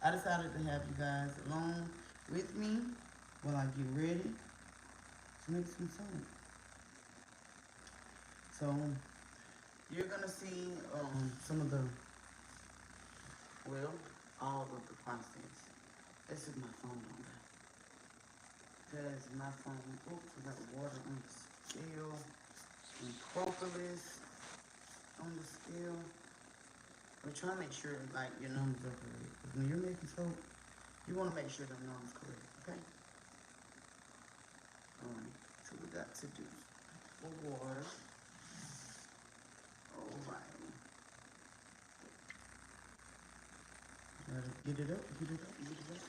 I decided to have you guys along with me while I get ready to make some soap. So you're gonna see some of the, well, all of the process. This is my phone number. Because my phone, oops, I got water on the scale and propolis on the scale. I'm trying to make sure like your numbers are correct. Because when you're making soap, you want to make sure the numbers correct, okay? Alright, so we got to do for water. Alright. Get it up, get it up, get it up.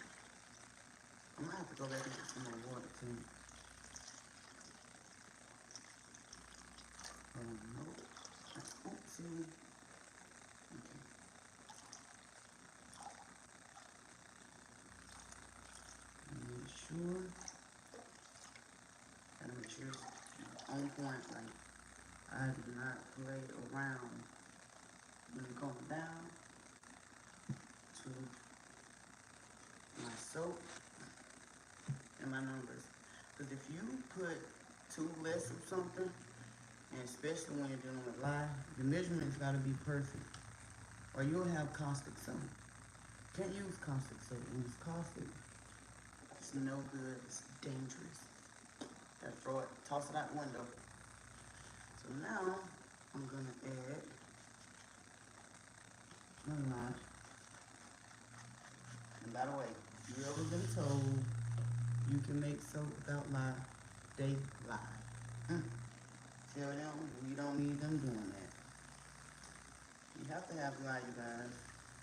I'm gonna have to go back and get some more water too. No. Oopsie. Okay. Make sure. Gotta make sure it's on point. Like I do not play around when it comes down to my soap and my numbers. Because if you put too less of something, and especially when you're dealing with lye, the measurements gotta be perfect. Or you'll have caustic soap. Can't use caustic soap. When it's caustic, it's no good. It's dangerous. Gotta throw it, toss it out the window. So now I'm gonna add my lye. And by the way, you ever been told you can make soap without lye? They lie. Tell them we don't need them doing that. You have to have lye, you guys.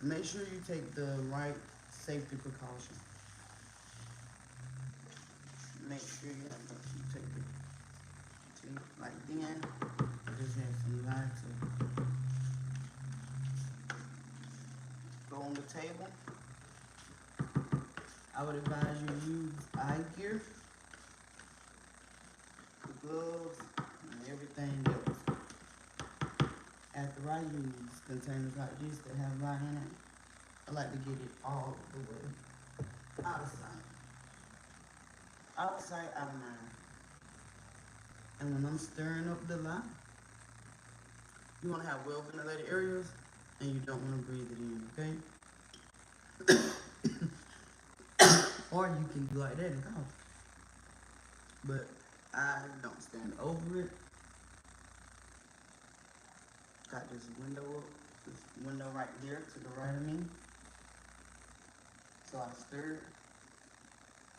And make sure you take the right safety precautions. Make sure you take it. Like then, I just have some lye to go on the table. I would advise you to use eye gear, gloves, and everything else. After I use containers like this that have lye in it, I like to get it all the way out of sight. Out of sight, out of mind. And when I'm stirring up the lye, you want to have well ventilated areas and you don't want to breathe it in, okay? Or you can do like that and cough. But I don't stand over it. Got this window right there to the right of me. So I stir it.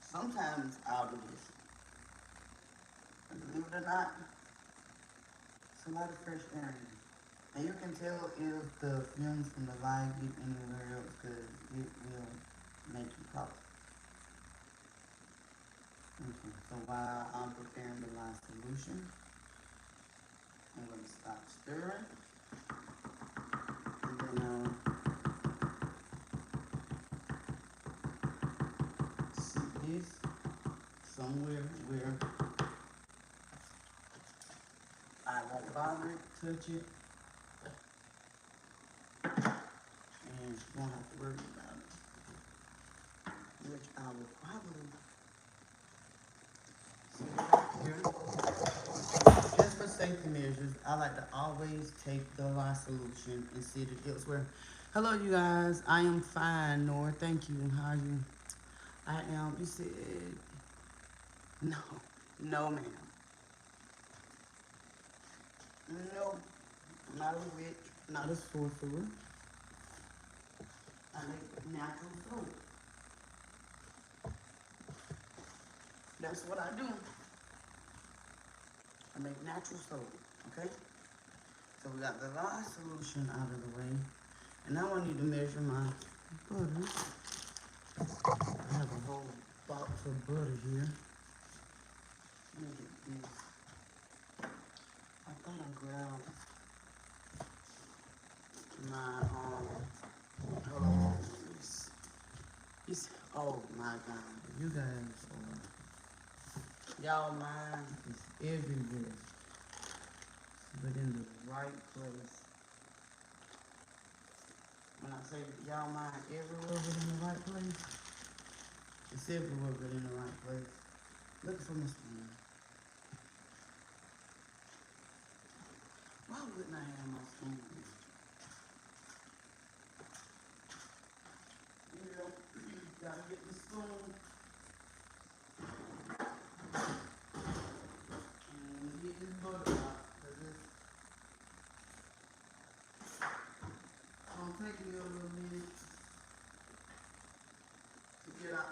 Sometimes I'll do this. And believe it or not, it's a lot of fresh air in it. And you can tell if the fumes from the lye get anywhere else because it will make you cough. Okay, so while I'm preparing the lye solution, I'm going to stop stirring. And then sit this somewhere where I won't bother it, touch it, and won't have to worry about it. Which I will probably just for safety measures, I like to always take the lye solution and sit it elsewhere. Hello, you guys. I am fine, Nora. Thank you. How are you? I am. You said no, no, ma'am. No, I'm not a witch, not a sorcerer. I make natural soap. That's what I do. I make natural soap, okay? So we got the lye solution out of the way. And now I need to measure my butter. I have a whole box of butter here. Let me get this. I thought I grabbed my, hold on. Oh my God. You guys are, y'all mind is everywhere. But in the right place. When I say y'all mind everywhere but in the right place, it's everywhere but in the right place. Look for my spoon. Why wouldn't I have my spoon? You know, gotta get the spoon. And get this butter out, cause it's gonna take me a little minute to get out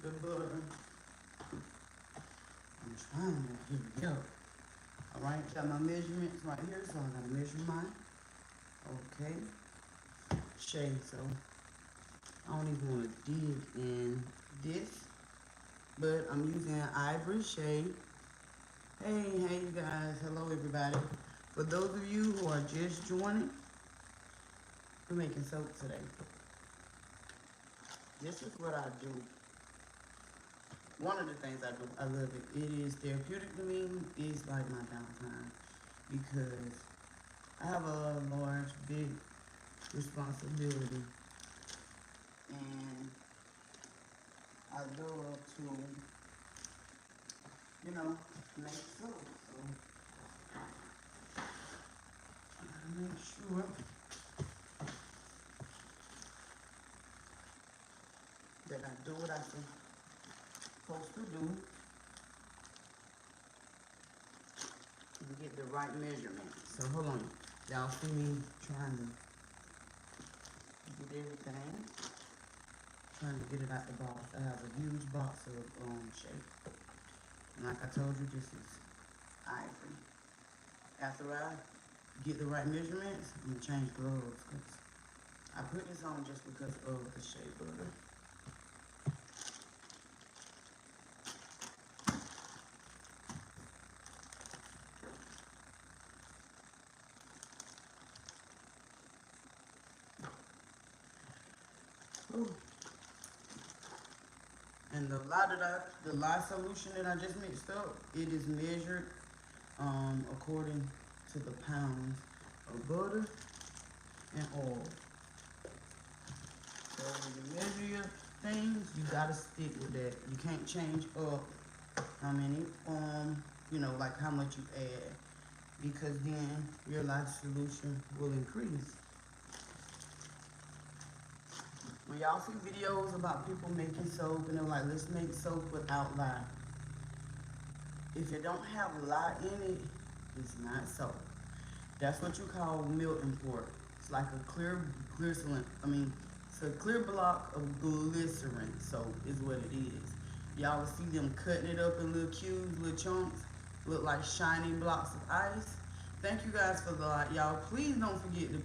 the butter. I'm trying to, here we go. Alright, got my measurements right here, so I'm gonna measure mine. Okay. Shade, so I don't even want to dig in this, but I'm using an ivory shade. Hey you guys, hello everybody. For those of you who are just joining, we're making soap today. This is what I do. One of the things I do, I love it. It is therapeutic to me. It's like my downtime because I have a large, big responsibility, and I love to, you know, make soap. So I gotta make sure that I do what I'm supposed to do and get the right measurement. So hold on, y'all see me trying to get everything, trying to get it out the box. I have a huge box of shape, and like I told you, this is ivory. After I get the right measurements, I'm gonna change gloves because I put this on just because of the shea butter. Ooh. And the lye solution that I just mixed up, it is measured according to the pounds of butter and oil. So when you measure your things, you gotta stick with that. You can't change up how many, you know, like how much you add, because then your lye solution will increase. When y'all see videos about people making soap and they're like, let's make soap without lye. If it don't have lye in it, it's not soap. That's what you call milk import. It's like a clear glycerin. It's a clear block of glycerin soap is what it is. Y'all will see them cutting it up in little cubes, little chunks, look like shiny blocks of ice. Thank you guys for the like. Y'all, please don't forget to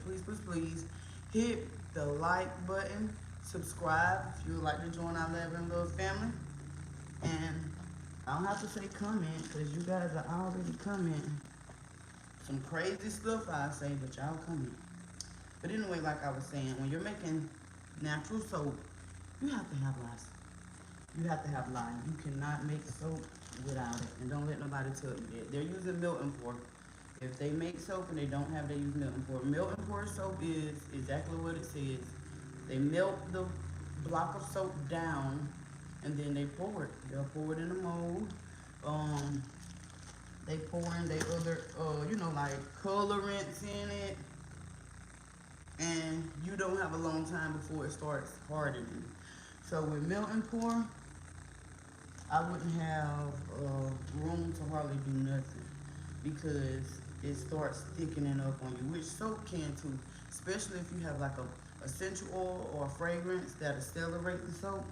please hit the like button, subscribe if you would like to join our Lather In Love family. And I don't have to say comment because you guys are already commenting. Some crazy stuff I say, but y'all comment. But anyway, like I was saying, when you're making natural soap, you have to have lye. You have to have lye. You cannot make soap without it. And don't let nobody tell you that. They're using milk import. If they make soap and they don't have, they use milk import. Milk import soap is exactly what it says. They melt the block of soap down and then they pour it. They'll pour it in a mold. They pour in their other, you know, like colorants in it. And you don't have a long time before it starts hardening. So with melt and pour, I wouldn't have room to hardly do nothing because it starts thickening up on you, which soap can too, especially if you have like a essential oil or a fragrance that accelerate the soap,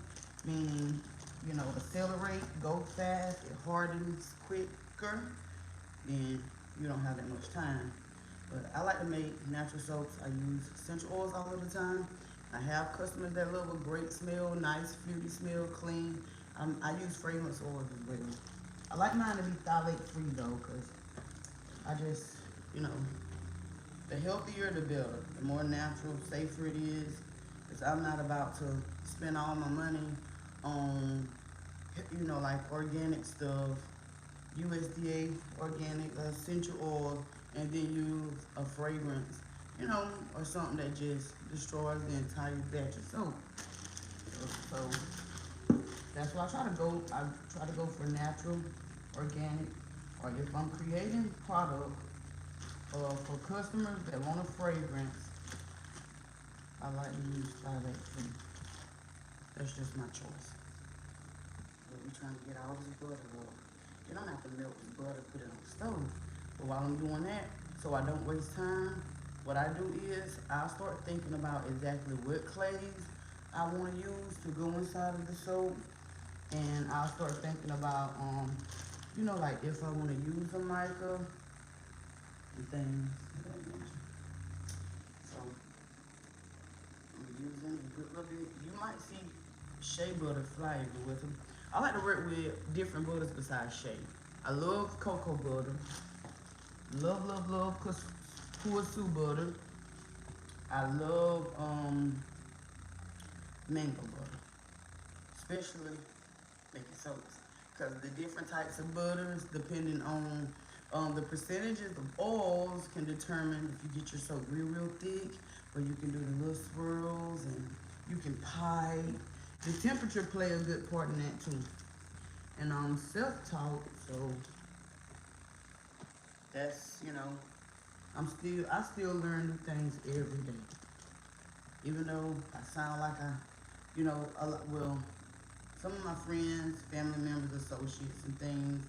meaning, you know, accelerate, go fast, it hardens quicker, then you don't have that much time. But I like to make natural soaps. I use essential oils all of the time. I have customers that love a great smell, nice, fruity smell, clean. I use fragrance oils as well. I like mine to be phthalate free though, because I just, you know, the healthier the better. The more natural, safer it is. Because I'm not about to spend all my money on, you know, like organic stuff USDA organic essential oil, and then use a fragrance, or something that just destroys the entire batch of soap. So that's why I try to go for natural, organic, or if I'm creating product for customers that want a fragrance, I like to use 5-8. That's just my choice. But we're trying to get all this butter up. You don't have to melt this butter, put it on the stove. But while I'm doing that, so I don't waste time, what I do is I'll start thinking about exactly what clays I want to use to go inside of the soap. And I'll start thinking about, like if I want to use a mica and things that I mentioned. So I'm using a good little bit. You might see shea butter flavor with them. I like to work with different butters besides shea. I love cocoa butter. Love, love, love Kuasu butter. I love mango butter, especially making soaps. Because the different types of butters, depending on the percentages of oils, can determine if you get your soap real, real thick, or you can do the little swirls, and you can pipe. The temperature play a good part in that too. And I'm self-taught, so that's, I still learn new things every day. Even though I sound like well, some of my friends, family members, associates, and things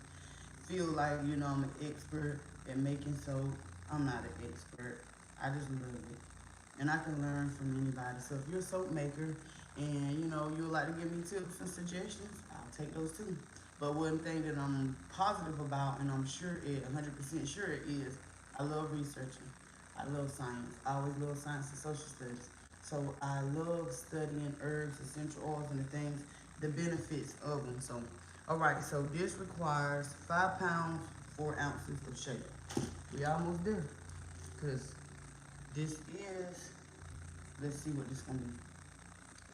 feel like, I'm an expert at making soap. I'm not an expert. I just love it. And I can learn from anybody. So if you're a soap maker and, you would like to give me tips and suggestions, I'll take those too. But one thing that I'm positive about, and I'm 100% sure it is, I love researching. I love science. I always love science and social studies. So I love studying herbs, essential oils, and the things, the benefits of them. So, all right, so this requires 5 pounds, 4 ounces of shea. We almost there, because this is, let's see what this is going to be.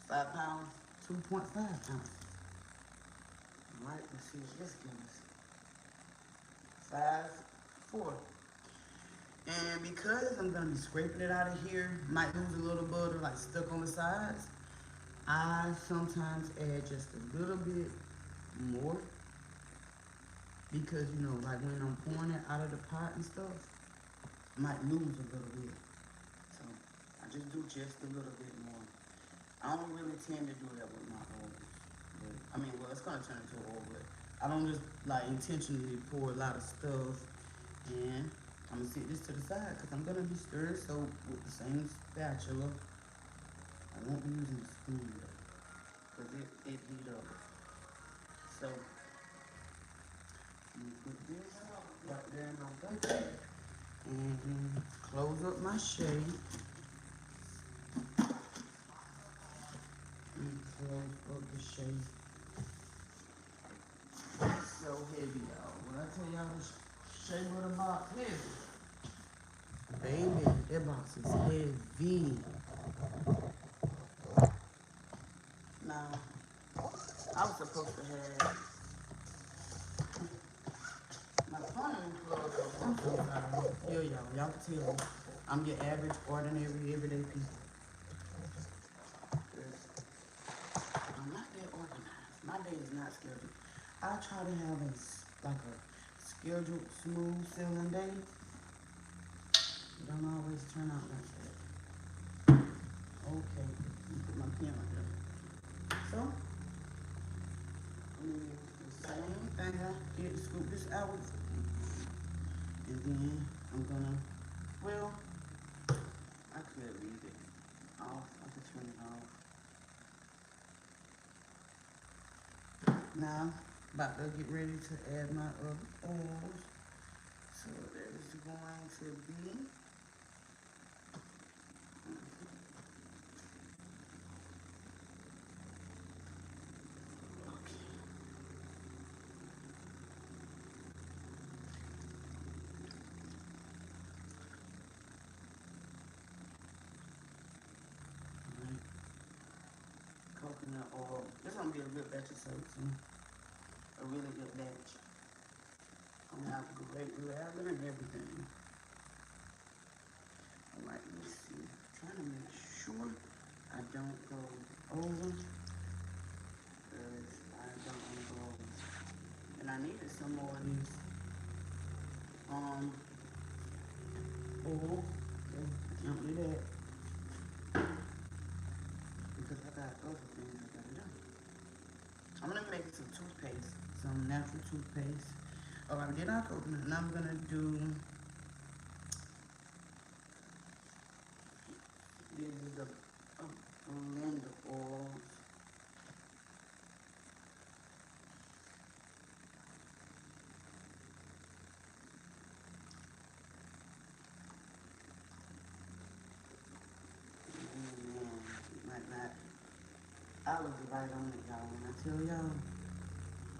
5 pounds, 2.5 ounces. All right, let's see what this gives. 5, 4. And because I'm going to be scraping it out of here, might lose a little butter like stuck on the sides, I sometimes add just a little bit more. Because, like when I'm pouring it out of the pot and stuff, I might lose a little bit. So I just do just a little bit more. I don't really tend to do that with my oils. Well, it's going to turn into oil, but I don't just like intentionally pour a lot of stuff. And I'm going to set this to the side because I'm going to be stirring soap with the same spatula. I won't be using a spoon though, because it heat up. So I'm going to put this right there in my bucket and close up my shade. And close up the shade. It's so heavy, y'all. When I tell y'all this shea butter box heavy, baby, that box is heavy. Now, I was supposed to have my phone plugged up. I'm so sorry. Yeah, y'all can tell me. I'm your average, ordinary, everyday people. I'm not that organized. My day is not scheduled. I try to have a scheduled, smooth sailing day. It don't always turn out like that. Okay, put my pen right there. So, I'm gonna use the same thing I did to scoop this out. And then I'm gonna, I could leave it off. I could turn it off. Now, about to get ready to add my other oils. So there's going to be coconut oil. This is gonna be a good batch of soap too. A really good batch. I'm gonna have to go back to lather and everything. Alright, let's see. I'm trying to make sure I don't go over. Because I don't want to go over. And I needed some more of these oil. Okay, can't do that. Because I got other things I gotta do. I'm gonna make some toothpaste, some natural toothpaste. Alright, then I'll open it, and I'm gonna do these are the blend of oils. And like that. I was right on it, y'all. When I tell y'all,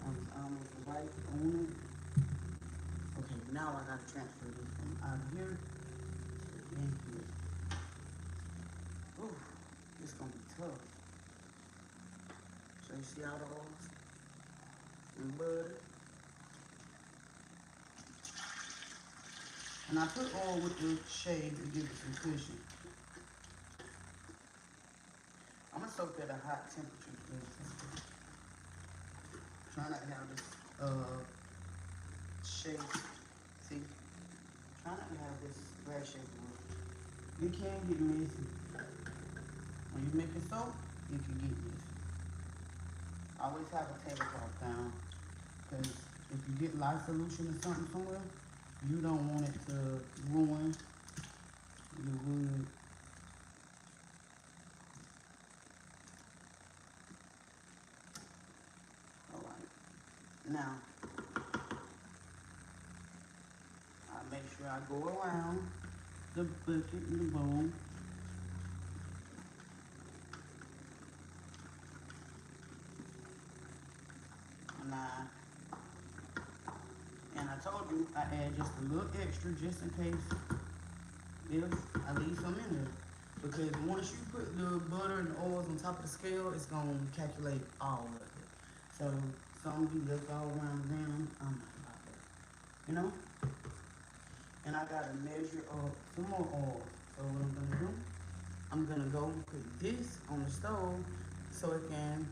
I was almost right on it. Okay, now I gotta transfer this from out here to in here. Ooh, it's gonna be tough. So you see all the oils and butter. And I put oil with the shade to give it some cushion. I'm gonna soak at a hot temperature. Try not to have this shade. See? Try not to have this glass shape. It can get messy. When you make it soap, it can get messy. Always have a tablecloth down, because if you get lye solution or something somewhere, you don't want it to ruin your wood. Alright. Now, I make sure I go around the bucket and the bowl. And I told you I add just a little extra just in case if I leave some in there. Because once you put the butter and the oils on top of the scale, it's gonna calculate all of it. So some be left all around the rim. I'm not about that. You know? And I gotta measure up some more oil. So what I'm gonna do, I'm gonna go put this on the stove so it can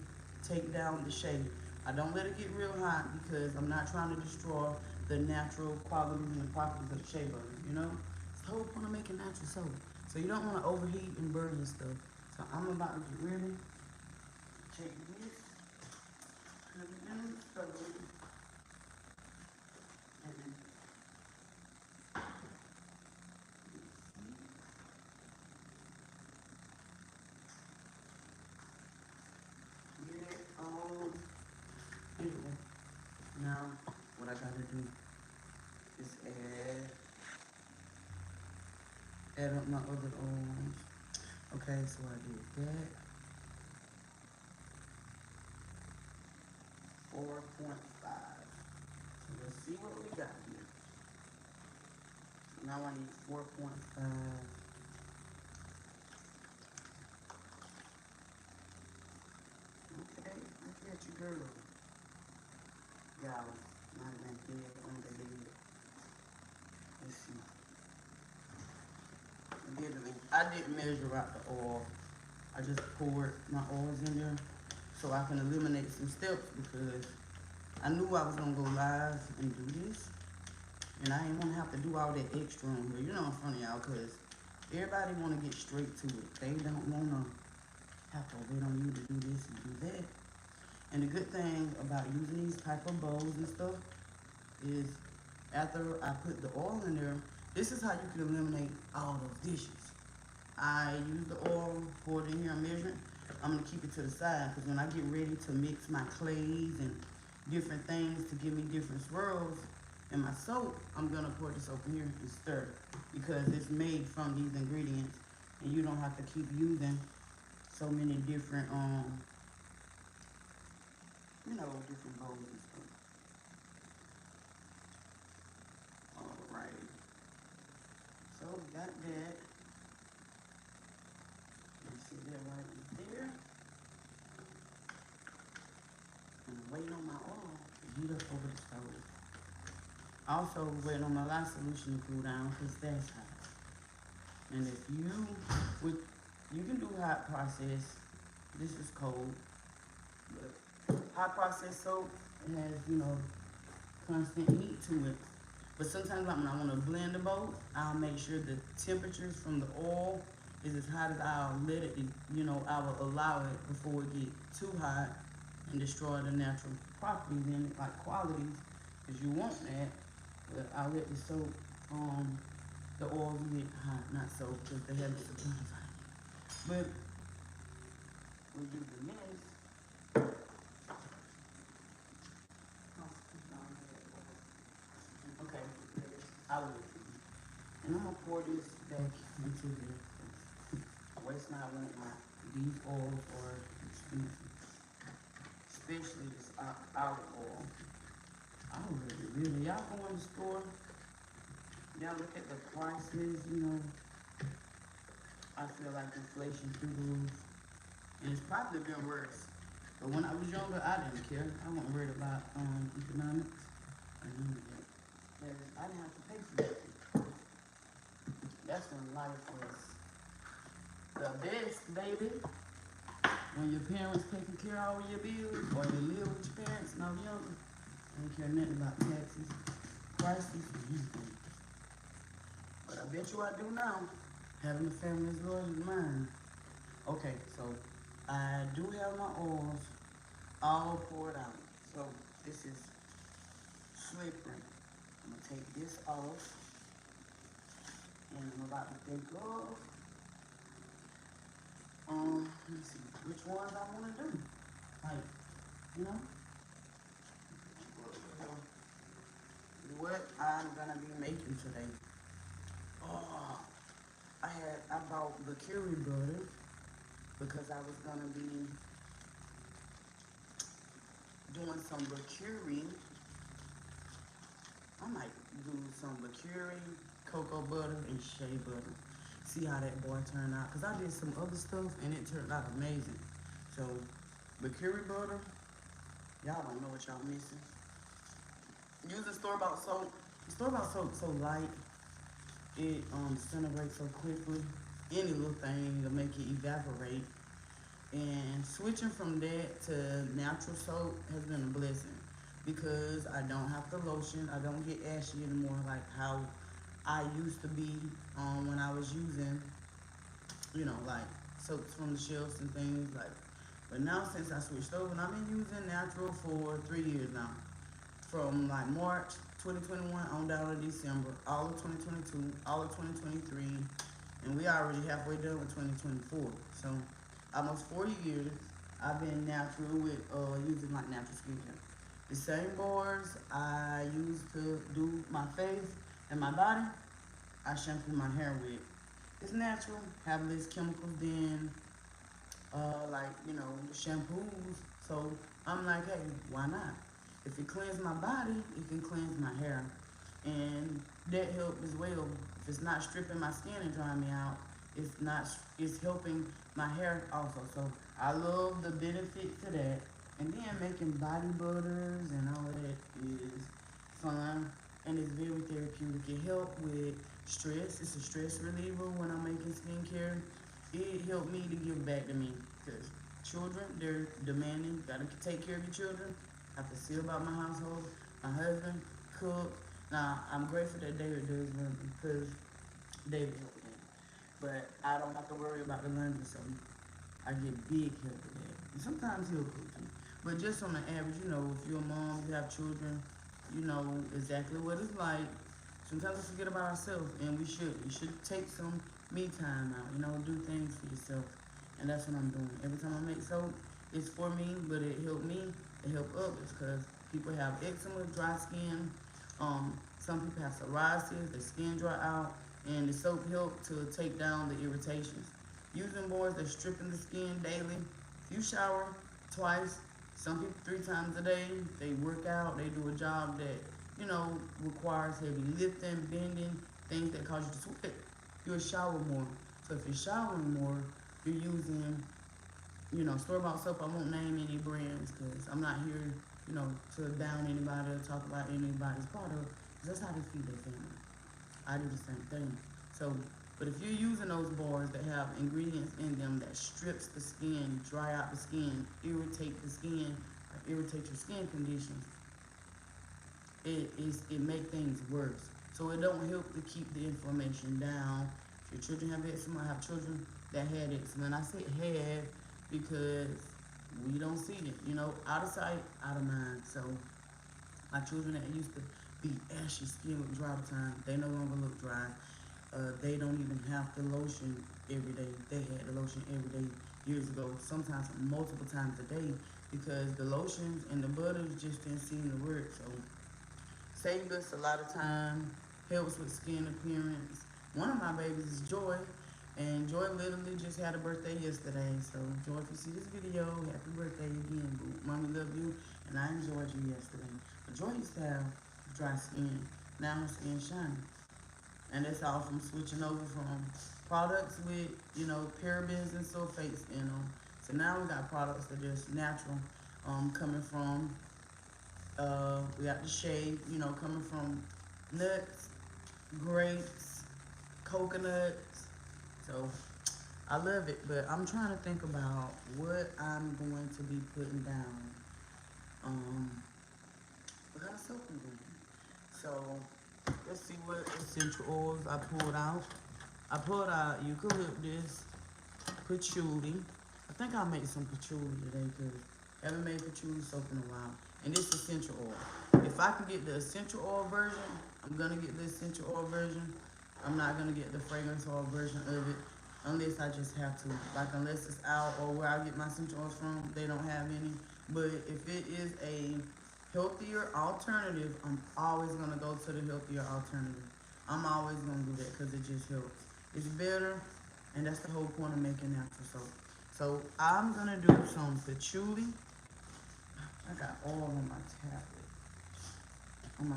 take down the shade. I don't let it get real hot because I'm not trying to destroy the natural qualities and the properties of the shea butter, you know? It's the whole point of making natural soap. So you don't want to overheat and burn your stuff. So I'm about to get ready. Take this, put it in the stove, and get it all. Anyway, now what I gotta do is add up my other oils. Okay, so I did that. 4.5. So let's see what we got here. So now I need 4.5. Okay, look at you, girl. Y'all, not that big on the head. Let's see. I didn't measure out the oil. I just poured my oils in there so I can eliminate some steps because I knew I was gonna go live and do this, and I didn't want to have to do all that extra on here, you know, in front of y'all, because everybody want to get straight to it. They don't want to have to wait on you to do this and do that. And the good thing about using these type of bowls and stuff is after I put the oil in there, this is how you can eliminate all those dishes. I use the oil, pour it in here, I'm measuring. I'm gonna keep it to the side because when I get ready to mix my clays and different things to give me different swirls in my soap, I'm gonna pour this over here and stir because it's made from these ingredients and you don't have to keep using so many different, you know, different bowls and stuff. Alright. So we got that. You see that right there. And wait on my oil to heat up over the stove. Also, waiting on my last solution to cool down because that's hot. And if you with you can do hot process. This is cold, but hot process soap has constant heat to it. But sometimes like when I want to blend the both, I'll make sure the temperatures from the oil is as hot as I'll let it. I will allow it before it get too hot and destroy the natural properties in it, like qualities, because you want that. But I'll let the soap, the oils get hot, not soap, because they have it supply. But we do the next. Okay, I will. And I'm gonna pour this back into here. I waste not want these oils or expensive, especially this olive oil. I really, y'all go in the store, y'all look at the prices, I feel like inflation through the roof. And it's probably been worse. But when I was younger, I didn't care. I wasn't worried about economics. I knew that. Because I didn't have to pay for it. That's when life was the best, baby. When your parents taking care of all your bills, or you live with your parents and I was younger, I didn't care nothing about taxes, prices, or anything. But I bet you I do now, having a family as large as mine. Okay, so I do have my oils all poured out. So this is slippery. I'm gonna take this off, and I'm about to take off. Let me see which ones I want to do. Like, you know, what I'm gonna be making today. Oh, I bought the curry butter because I was gonna be doing some curry. I might do some curry, cocoa butter, and shea butter. See how that boy turned out. Cause I did some other stuff and it turned out amazing. So, the curry butter, y'all don't know what y'all missing. Using store-bought soap. Store-bought soap so light, it disintegrates so quickly. Any little thing will make it evaporate. And switching from that to natural soap has been a blessing because I don't have to lotion. I don't get ashy anymore like how I used to be when I was using, like soaps from the shelves and things like. But now since I switched over, and I've been using natural for 3 years now, from like March 2021 on down to December, all of 2022, all of 2023, and we already halfway done with 2024. So almost 4 years I've been natural with using like natural skincare. The same bars I use to do my face and my body, I shampoo my hair with. It's natural, have less chemicals than the shampoos. So I'm like, hey, why not? If it cleans my body, it can cleanse my hair. And that helps as well. If it's not stripping my skin and drying me out, it's helping my hair also. So I love the benefit to that. And then making body butters and all of that is fun and it's very therapeutic. It helps with stress. It's a stress reliever when I'm making skincare. It helped me to give back to me because children, they're demanding. Gotta take care of your children. I have to see about my household. My husband, cook. Now, I'm grateful that David does laundry because David helped me. But I don't have to worry about the laundry, so I get big help with that. And sometimes he'll cook too. But just on the average, if you're a mom, you have children, you know exactly what it's like. Sometimes we forget about ourselves, and we should. You should take some me time out, do things for yourself. And that's what I'm doing. Every time I make soap, it's for me, but it helped me, it helped others, because people have eczema, dry skin, some people have psoriasis, their skin dry out, and the soap helped to take down the irritations. Using boards that's stripping the skin daily. If you shower twice, some people 3 times a day, they work out, they do a job that, requires heavy lifting, bending, things that cause you to sweat. You'll shower more. So if you're showering more, you're using, store-bought soap. I won't name any brands because I'm not here, to down anybody or talk about anybody's product. That's how they feed their family. I do the same thing. So, but if you're using those bars that have ingredients in them that strips the skin, dry out the skin, irritate the skin, or irritate your skin conditions, it make things worse. So it don't help to keep the inflammation down. If your children have eczema, I have children that had eczema. And I say had because we don't see it, you know, out of sight, out of mind. So my children that used to be ashy skin with dry time, they no longer look dry. They don't even have the lotion every day. They had the lotion every day years ago, sometimes multiple times a day, because the lotions and the butters just didn't seem to work. So saved us a lot of time, helps with skin appearance. One of my babies is Joy, and Joy literally just had a birthday yesterday. So Joy, if you see this video, happy birthday again, boo. Mommy love you, and I enjoyed you yesterday. But Joy used to have dry skin. Now her skin shiny. And that's all from switching over from products with, you know, parabens and sulfates in them. So now we got products that are just natural, coming from, we got the shade, you know, coming from nuts, grapes, coconuts. So I love it, but I'm trying to think about what I'm going to be putting down. What kind of soap I'm doing? So let's see what essential oils I pulled out. I pulled out eucalyptus, patchouli. I think I'll make some patchouli today because I haven't made patchouli soap in a while. And this essential oil. If I can get the essential oil version, I'm gonna get the essential oil version. I'm not gonna get the fragrance oil version of it unless I just have to. Like unless it's out or where I get my essential oils from, they don't have any. But if it is a healthier alternative, I'm always gonna go to the healthier alternative. I'm always gonna do that because it just helps. It's better, and that's the whole point of making natural soap. So I'm gonna do some patchouli. I got all on my tablet, on my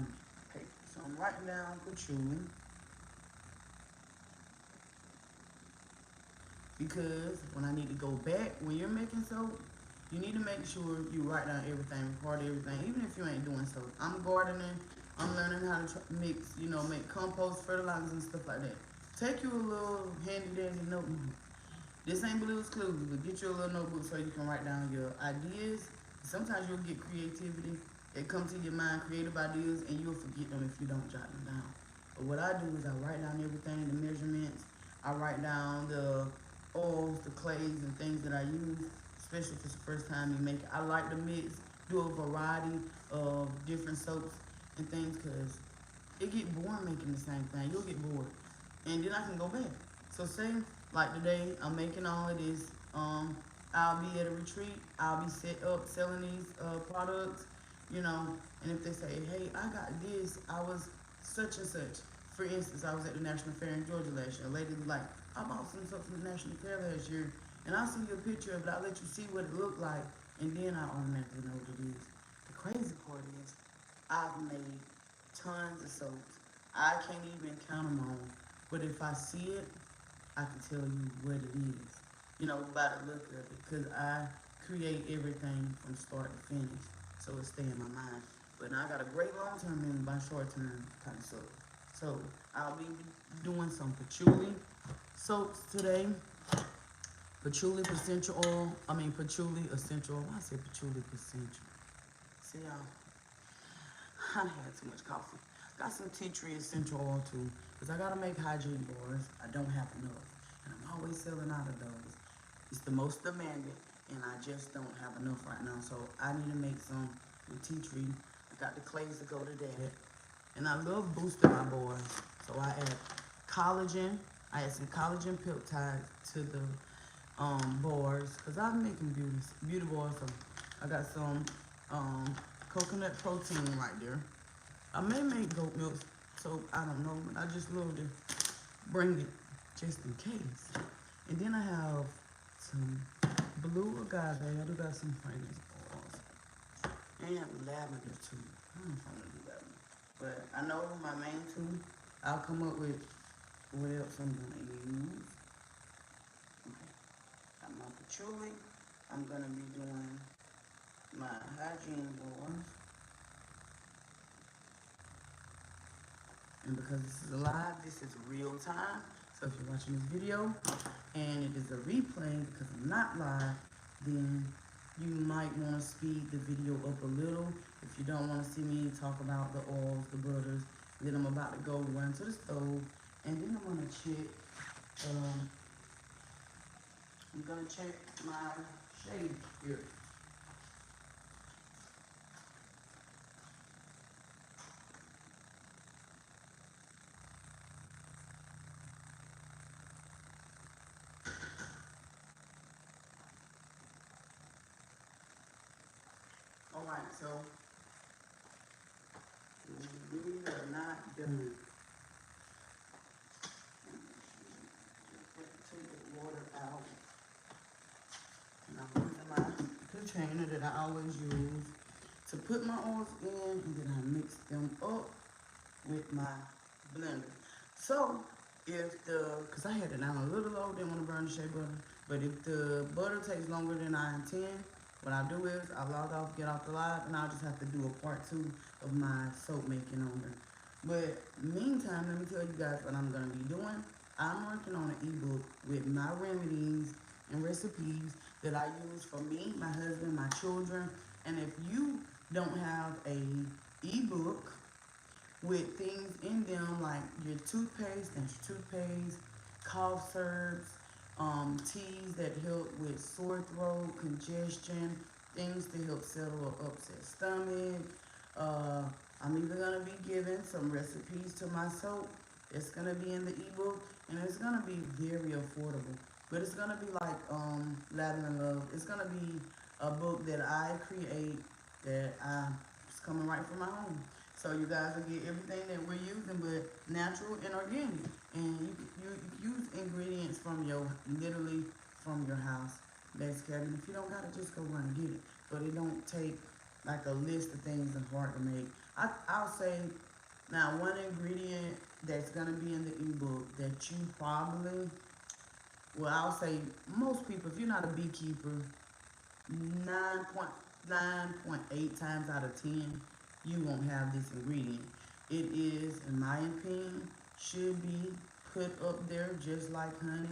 paper. So I'm writing down patchouli because when I need to go back, when you're making soap, you need to make sure you write down everything, record everything, even if you ain't doing soap. I'm gardening, I'm learning how to mix, you know, make compost, fertilizers, and stuff like that. Take you a little handy dandy notebook. This ain't Blue's Clues, but get you a little notebook so you can write down your ideas. Sometimes you'll get creativity. They come to your mind, creative ideas, and you'll forget them if you don't jot them down. But what I do is I write down everything, the measurements. I write down the oils, the clays, and things that I use, especially if it's the first time you make it. I like to mix, do a variety of different soaps and things because it get boring making the same thing. You'll get bored. And then I can go back. So say, like today, I'm making all of this. I'll be at a retreat. I'll be set up selling these products, you know. And if they say, hey, I got this, I was such and such. For instance, I was at the National Fair in Georgia last year. A lady was like, I bought some stuff from the National Fair last year. And I'll send you a picture of it. I'll let you see what it looked like. And then I automatically know what it is. The crazy part is, I've made tons of soaps. I can't even count them all. But if I see it, I can tell you what it is, you know, by the look of it, because I create everything from start to finish, so it stay in my mind. But now I got a great long-term memory by short-term kind of soap. So I'll be doing some patchouli soaps today. Patchouli essential oil. Patchouli essential oil. Why I say patchouli essential? See y'all. I had too much coffee. Got some tea tree essential oil too, because I gotta make hygiene bars. I don't have enough, and I'm always selling out of those. It's the most demanded, and I just don't have enough right now. So I need to make some with tea tree. I got the clays to go to that, and I love boosting my bars. So I add collagen. I add some collagen peptides to the bars, because I'm making beauty bars. So I got some coconut protein right there. I may make goat milk soap, I don't know, but I just love to bring it just in case. And then I have some blue agave. I do got some fragrance oils. And lavender too. I don't know if I'm gonna do lavender. But I know my main two, I'll come up with what else I'm gonna use. Okay. Got my patchouli. I'm gonna be doing my hygiene bars. And because this is a live, this is real time. So if you're watching this video and it is a replay because I'm not live, then you might want to speed the video up a little if you don't want to see me talk about the oils, the butters. Then I'm about to go run to the stove, and then um, I'm gonna check my shade here. All right, so we are not done. Take the water out. And I'm using my container that I always use to put my oils in, and then I mix them up with my blender. So if because I had it down a little low, didn't want to burn the shea butter, but if the butter takes longer than I intend, what I do is I log off, get off the live, and I'll just have to do a part 2 of my soap making on her. But meantime, let me tell you guys what I'm gonna be doing. I'm working on an ebook with my remedies and recipes that I use for me, my husband, my children. And if you don't have a ebook with things in them like your toothpaste and toothpaste, cough syrups, teas that help with sore throat, congestion, things to help settle an upset stomach. Uh, I'm even gonna be giving some recipes to my soap. It's gonna be in the ebook, and it's gonna be very affordable. But it's gonna be like Lather In Love. It's gonna be a book that I create that it's coming right from my home. So you guys will get everything that we're using, but natural and organic. And you use ingredients from literally from your house. Basically, I mean, if you don't got it, just go run and get it. But it don't take like a list of things and hard to make. I'll say now one ingredient that's gonna be in the ebook that you probably, well, I'll say most people, if you're not a beekeeper, 9.8 times out of 10, you won't have this ingredient. It is, in my opinion, should be put up there just like honey.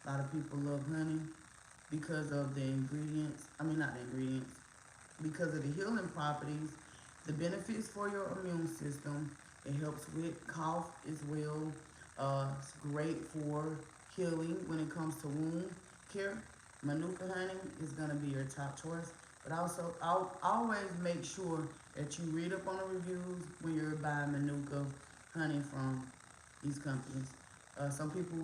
A lot of people love honey because of the ingredients. I mean, not the ingredients, because of the healing properties, the benefits for your immune system. It helps with cough as well. It's great for healing when it comes to wound care. Manuka honey is going to be your top choice. But also, I'll always make sure that you read up on the reviews when you're buying Manuka honey from these companies. Some people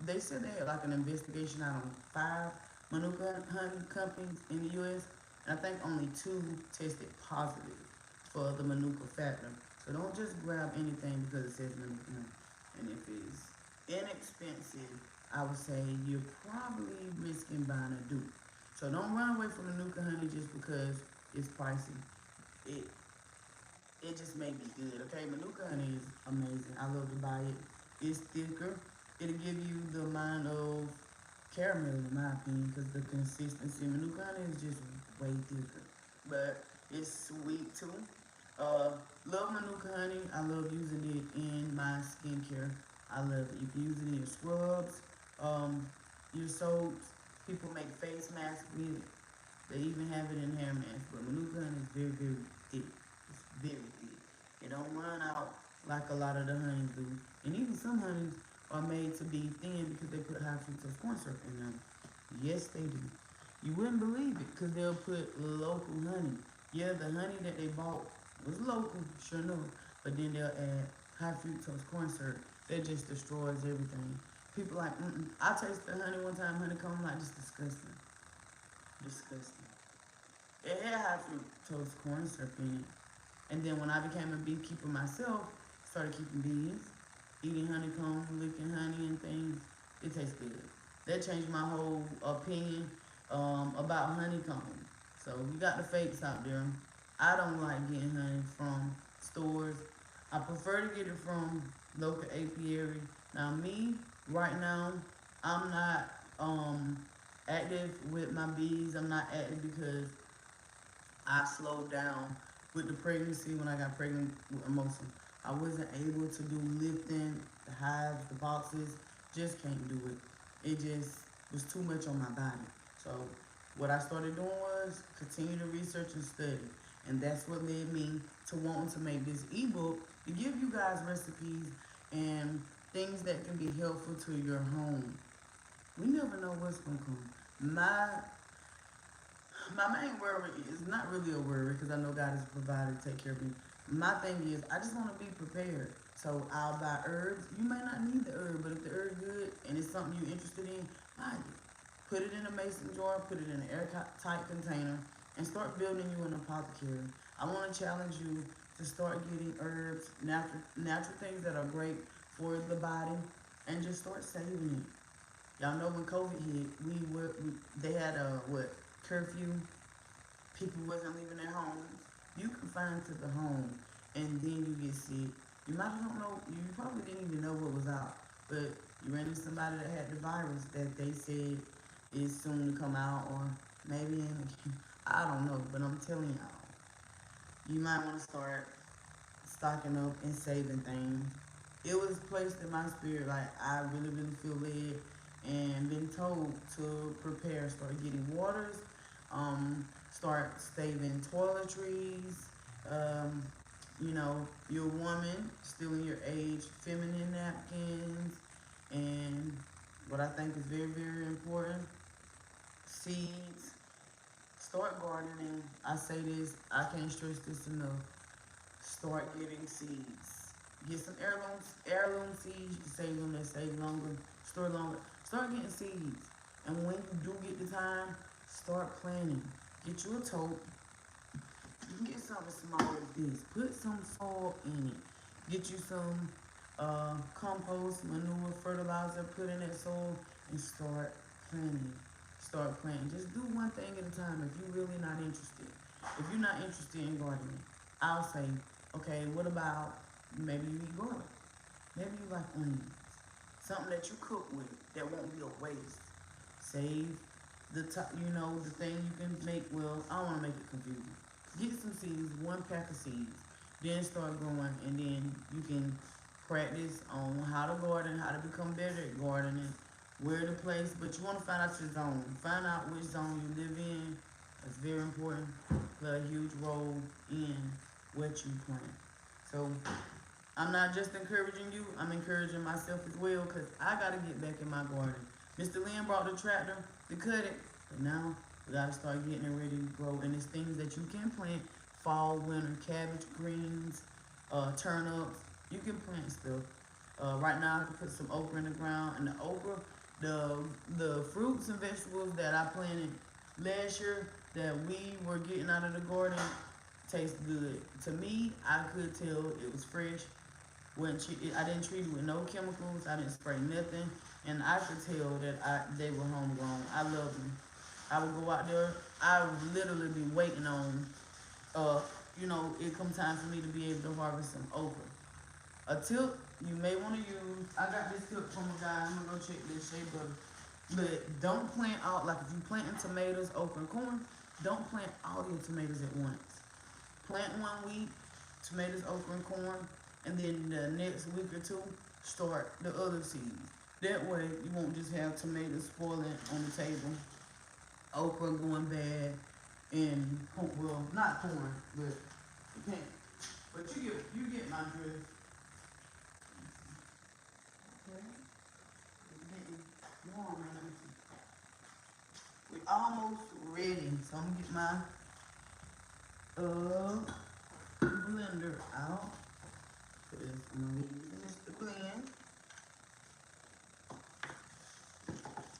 they said they had like an investigation out on 5 Manuka honey companies in the U.S. And I think only 2 tested positive for the Manuka factor. So don't just grab anything because it says Manuka honey. And if it's inexpensive, I would say you're probably risking buying a dupe. So don't run away from Manuka honey just because it's pricey. It it just may be good, okay? Manuka honey is amazing. I love to buy it. It's thicker. It'll give you the amount of caramel, in my opinion, because the consistency. Manuka honey is just way thicker. But it's sweet too. Uh, love Manuka honey. I love using it in my skincare. I love it. You can use it in your scrubs, your soaps. People make face masks with it. They even have it in hair masks. But Manuka honey is very, very thick. It's very thick. It don't run out like a lot of the honeys do. And even some honeys are made to be thin because they put high fructose corn syrup in them. Yes, they do. You wouldn't believe it because they'll put local honey. Yeah, the honey that they bought was local, sure enough. But then they'll add high fructose corn syrup. That just destroys everything. People like, I tasted honey one time, honeycomb, I'm like, just disgusting. Disgusting. It had high fructose corn syrup in it. And then when I became a beekeeper myself, started keeping bees, eating honeycomb, licking honey and things, it tastes good. That changed my whole opinion about honeycomb. So you got the fakes out there. I don't like getting honey from stores. I prefer to get it from local apiary. Now me, right now, I'm not active with my bees. I'm not active because I slowed down with the pregnancy when I got pregnant with Emosa. I wasn't able to do lifting, the hives, the boxes. Just can't do it. It just was too much on my body. So what I started doing was continue to research and study. And that's what led me to wanting to make this ebook to give you guys recipes and things that can be helpful to your home. We never know what's gonna come. My main worry is not really a worry because I know God is provided to take care of me. My thing is I just want to be prepared. So I'll buy herbs. You may not need the herb, but if the herb good and it's something you're interested in, buy it. Put it in a mason jar, put it in an airtight container, and start building you an apothecary. I want to challenge you to start getting herbs, natural things that are great for the body, and just start saving it. Y'all know when COVID hit, they had a curfew. People wasn't leaving their homes. You confined to the home, and then you get sick. You might don't know. You probably didn't even know what was out, but you ran into somebody that had the virus that they said is soon to come out, or maybe in I don't know. But I'm telling y'all, you might want to start stocking up and saving things. It was placed in my spirit, like I really, really feel led and been told to prepare, start getting waters, start saving toiletries, um, your woman, still in your age, feminine napkins, and what I think is very, very important, seeds. Start gardening. I say this, I can't stress this enough. Start getting seeds. Get some heirloom seeds. You can save them, they save longer, store longer. Start getting seeds. And when you do get the time, start planting. Get you a tote. You can get something small as this. Put some soil in it. Get you some compost, manure, fertilizer, put in that soil, and start planting. Start planting. Just do one thing at a time if you're really not interested. If you're not interested in gardening, I'll say, okay, what about maybe you eat garlic? Maybe you like onions. Something that you cook with that won't be a waste. Save the thing you can make. Well, I don't want to make it confusing. Get some seeds, one pack of seeds, then start growing, and then you can practice on how to garden, how to become better at gardening, where to place. But you want to find out your zone. Find out which zone you live in. That's very important. Play a huge role in what you plant. So I'm not just encouraging you, I'm encouraging myself as well because I got to get back in my garden. Mr. Lynn brought the tractor to cut it, but now we got to start getting it ready to grow. And it's things that you can plant, fall, winter, cabbage, greens, turnips. You can plant stuff. Right now I can put some okra in the ground, and the okra, the fruits and vegetables that I planted last year that we were getting out of the garden taste good. To me, I could tell it was fresh. I didn't treat it with no chemicals. I didn't spray nothing, and I could tell that they were homegrown. I love them. I would go out there. I would literally be waiting on, it come time for me to be able to harvest some okra. A tip you may want to use. I got this tip from a guy. I'm gonna go check this shea butter. But don't plant out like if you planting tomatoes, okra, and corn. Don't plant all your tomatoes at once. Plant 1 week, tomatoes, okra, and corn, and then the next week or two, start the other seeds. That way, you won't just have tomatoes spoiling on the table, okra going bad, and well, not corn, but you can't. But you get my drift. Okay, it's getting warm now. We're almost ready, so I'm gonna get my blender out. Because I'm gonna be using this to blend.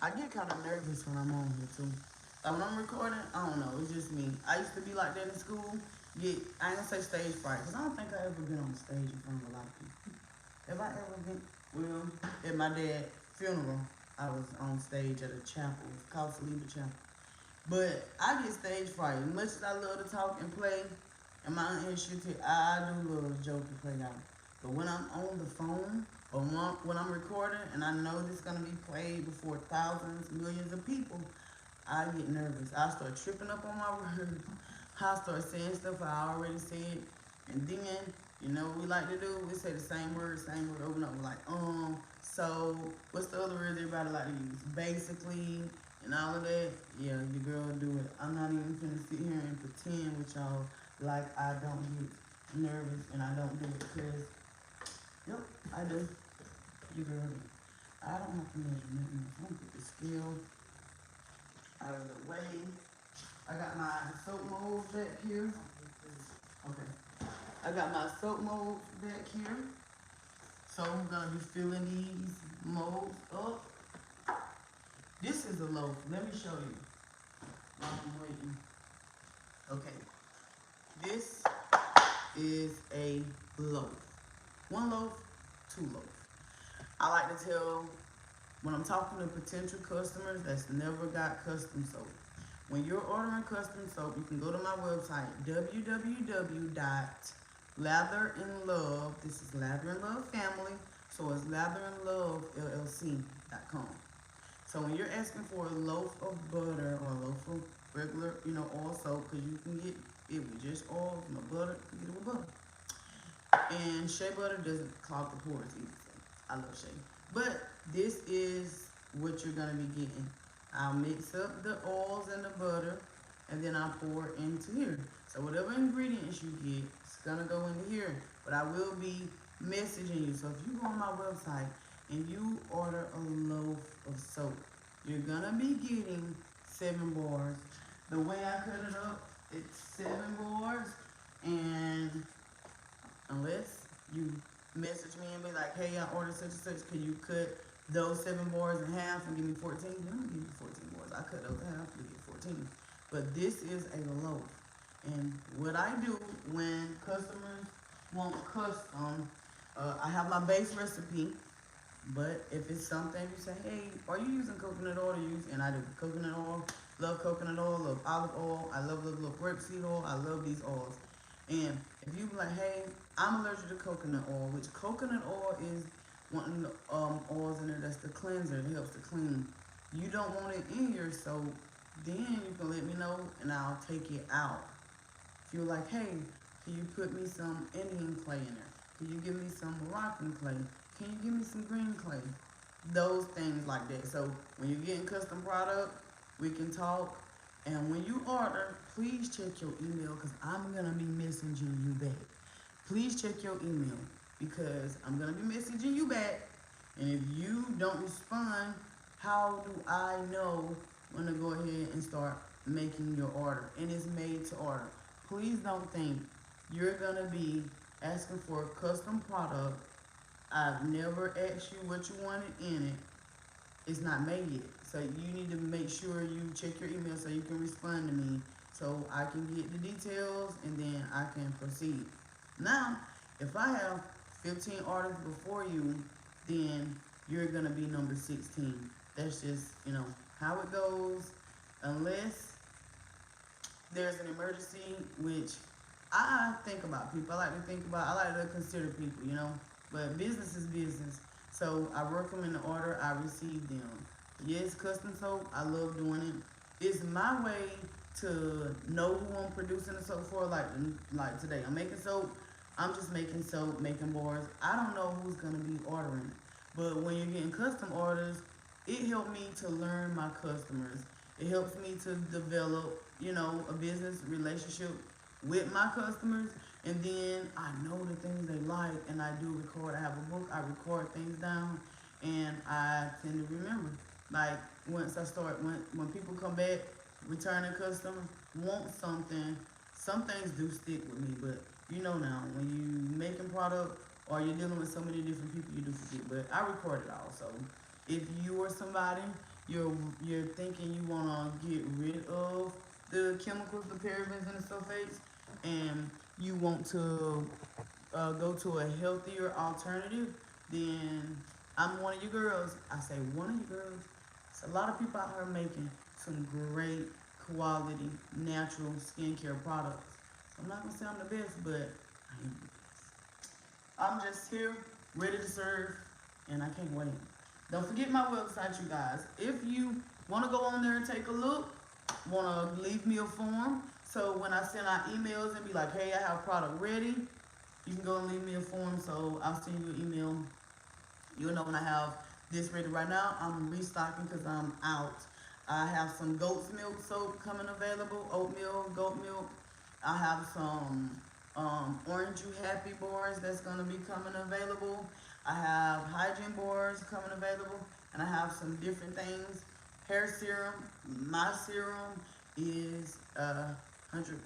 I get kind of nervous when I'm on here too. Like when I'm recording, I don't know, it's just me. I used to be like that in school. I ain't gonna say stage fright, because I don't think I ever been on stage in front of a lot of people. Have I ever been? Well, at my dad's funeral, I was on stage at a chapel. It's called Saliba Chapel. But I get stage fright. As much as I love to talk and play, and my aunt should tell, I do love to joke and play out. But when I'm on the phone, or when I'm recording, and I know this is going to be played before thousands, millions of people, I get nervous. I start tripping up on my words. I start saying stuff I already said. And then You know what we like to do? We say the same word over and over. Like, so, what's the other words everybody like to use? Basically, and all of that. Yeah, your girl do it. I'm not even gonna sit here and pretend with y'all like I don't get nervous and I don't do it because, yep, I do. Your girl do. I don't have to measure nothing. I'm gonna put the scale out of the way. I got my soap molds back here. Okay. I got my soap molds back here. So I'm gonna be filling these molds up. This is a loaf. Let me show you while I'm waiting. Okay. This is a loaf. One loaf, two loaves. I like to tell when I'm talking to potential customers that's never got custom soap. When you're ordering custom soap, you can go to my website, www.latherinlove, this is Lather In Love Family, so it's latherinlovellc.com. So when you're asking for a loaf of butter or a loaf of regular, oil soap, because you can get it with just oil, butter, you can get it with butter. And shea butter doesn't clog the pores either. So I love shea. But this is what you're gonna be getting. I'll mix up the oils and the butter, and then I'll pour into here. So whatever ingredients you get, it's gonna go into here. But I will be messaging you. So if you go on my website and you order a loaf of soap, you're gonna be getting 7 bars. The way I cut it up, it's 7 bars, and unless you message me and be like, hey, I ordered such and such, can you cut those 7 bars in half and give me 14? Then I'm gonna give you 14 bars. I cut those in half, you get 14. But this is a loaf. And what I do when customers want custom, I have my base recipe, but if it's something you say, hey, are you using coconut oil to use? And I do coconut oil, love olive oil, I love grapeseed oil, I love these oils. And if you be like, hey, I'm allergic to coconut oil, which coconut oil is one of the oils in there that's the cleanser, it helps to clean. You don't want it in your soap, then you can let me know and I'll take it out. If you're like, hey, can you put me some Indian clay in there? Can you give me some Moroccan clay? Can you give me some green clay? Those things like that. So when you're getting custom product, we can talk. And when you order, please check your email because I'm going to be messaging you back. Please check your email because I'm going to be messaging you back. And if you don't respond, how do I know when to go ahead and start making your order? And it's made to order. Please don't think you're going to be asking for a custom product. I've never asked you what you wanted in it. It's not made yet. So you need to make sure you check your email so you can respond to me so I can get the details and then I can proceed. Now, if I have 15 orders before you, then you're going to be number 16. That's just, how it goes. Unless there's an emergency, which I think about people. I like to consider people, but business is business. So I work them in the order I receive them. Yes, custom soap, I love doing it. It's my way to know who I'm producing the soap for. Like today, I'm making soap. I'm just making soap, making bars. I don't know who's gonna be ordering. But when you're getting custom orders, it helped me to learn my customers. It helps me to develop, a business relationship with my customers. And then I know the things they like, and I do record. I have a book, I record things down, and I tend to remember. Like, once I start, when people come back, returning customers, want something, some things do stick with me, but now, when you making product, or you're dealing with so many different people, you do forget, but I record it all, so if you or somebody, you're thinking you want to get rid of the chemicals, the parabens and the sulfates, and you want to go to a healthier alternative, then I'm one of you girls. I say one of you girls. There's a lot of people out here making some great quality natural skincare products. I'm not gonna say I'm the best, but I am the best. I'm just here, ready to serve, and I can't wait. Don't forget my website, you guys. If you want to go on there and take a look, want to leave me a form, so when I send out emails and be like, hey, I have product ready, You can go and leave me a form, so I'll send you an email. You'll know when I have this ready. Right now, I'm restocking because I'm out. I have some goat's milk soap coming available, oatmeal, goat milk. I have some Orange You Happy bars that's going to be coming available. I have hygiene bars coming available, and I have some different things. Hair serum. My serum is 100%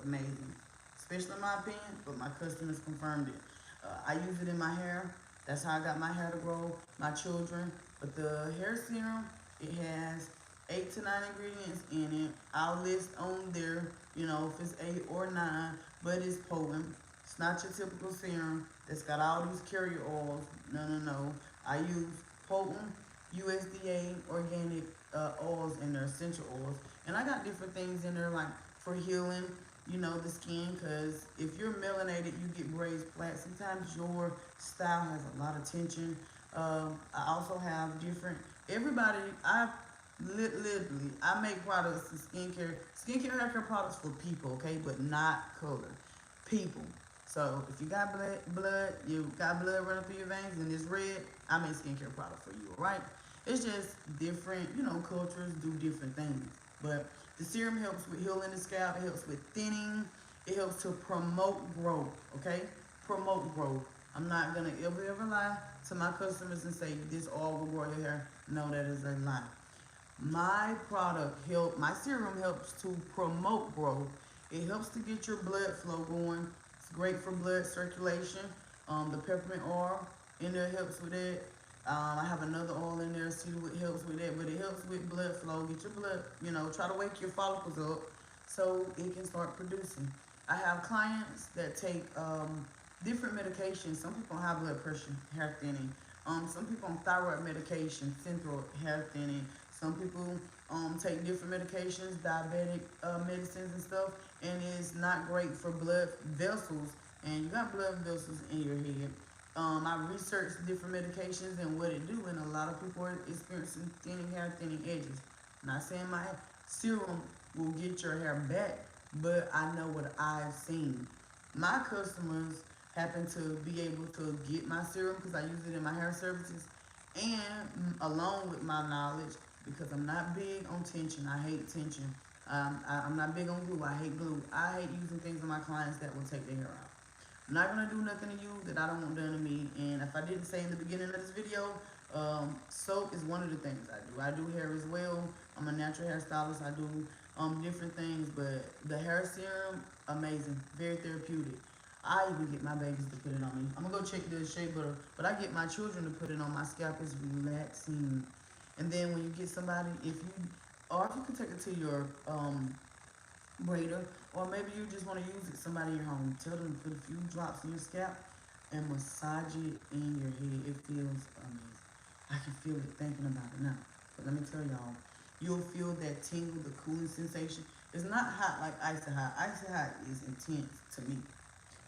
amazing, especially in my opinion, but my customers confirmed it. I use it in my hair. That's how I got my hair to grow, my children. But the hair serum, it has 8 to 9 ingredients in it. I'll list on there, if it's 8 or 9, but it's potent. It's not your typical serum that's got all these carrier oils. No, no, no. I use potent USDA organic oils in there, essential oils. And I got different things in there like for healing, the skin, because if you're melanated, you get raised flat. Sometimes your style has a lot of tension. I also have different, everybody, literally, I make products and skincare, hair care products for people, okay, but not color. People. So if you got you got blood running through your veins and it's red, I make skincare product for you, alright? It's just different, cultures do different things. But the serum helps with healing the scalp, it helps with thinning, it helps to promote growth, okay? Promote growth. I'm not gonna ever lie to my customers and say this all will grow your hair. No, that is a lie. My my serum helps to promote growth. It helps to get your blood flow going. It's great for blood circulation. The peppermint oil in there helps with that. I have another oil in there, cedarwood helps with that, but it helps with blood flow. Get your blood, try to wake your follicles up so it can start producing. I have clients that take different medications. Some people on high blood pressure, hair thinning. Some people on thyroid medication, central hair thinning. Some people take different medications, diabetic medicines and stuff, and it's not great for blood vessels. And you got blood vessels in your head. I researched different medications and what it do, and a lot of people are experiencing thinning hair, thinning edges. I'm not saying my serum will get your hair back, but I know what I've seen. My customers happen to be able to get my serum because I use it in my hair services, and along with my knowledge, because I'm not big on tension. I hate tension. I'm not big on glue. I hate glue. I hate using things on my clients that will take their hair out. I'm not going to do nothing to you that I don't want done to me. And if I didn't say in the beginning of this video, soap is one of the things I do. I do hair as well. I'm a natural hairstylist. I do different things. But the hair serum, amazing. Very therapeutic. I even get my babies to put it on me. I'm going to go check the shea butter. But I get my children to put it on. My scalp is relaxing. And then when you get somebody, if you can take it to your braider, or maybe you just want to use it somebody in your home, tell them to put a few drops in your scalp and massage it in your head. It feels amazing. I can feel it thinking about it now. But let me tell y'all, you'll feel that tingle, the cooling sensation. It's not hot like icy hot. Icy hot is intense to me.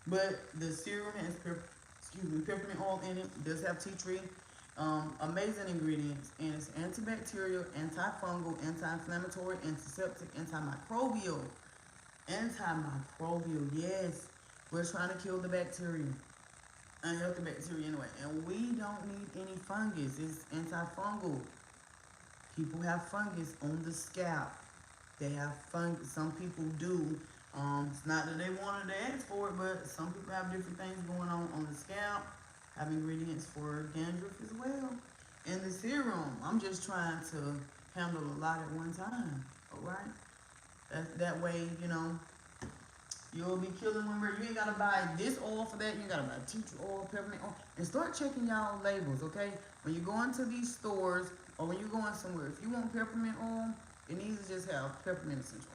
But the serum has peppermint oil in it. It does have tea tree. Amazing ingredients, and it's antibacterial, antifungal, anti-inflammatory, antiseptic, antimicrobial. Yes, we're trying to kill the bacteria, unhealthy bacteria anyway, and we don't need any fungus. It's antifungal. People have fungus on the scalp. They have fungus. Some people do. It's not that they wanted to ask for it, but some people have different things going on the scalp. Have ingredients for dandruff as well. And the serum, I'm just trying to handle a lot at one time, alright? That way, you'll be killing one bird. You ain't gotta buy this oil for that. You ain't gotta buy tea tree oil, peppermint oil. And start checking y'all labels, okay? When you go into these stores, or when you're going somewhere, if you want peppermint oil, it needs to just have peppermint essential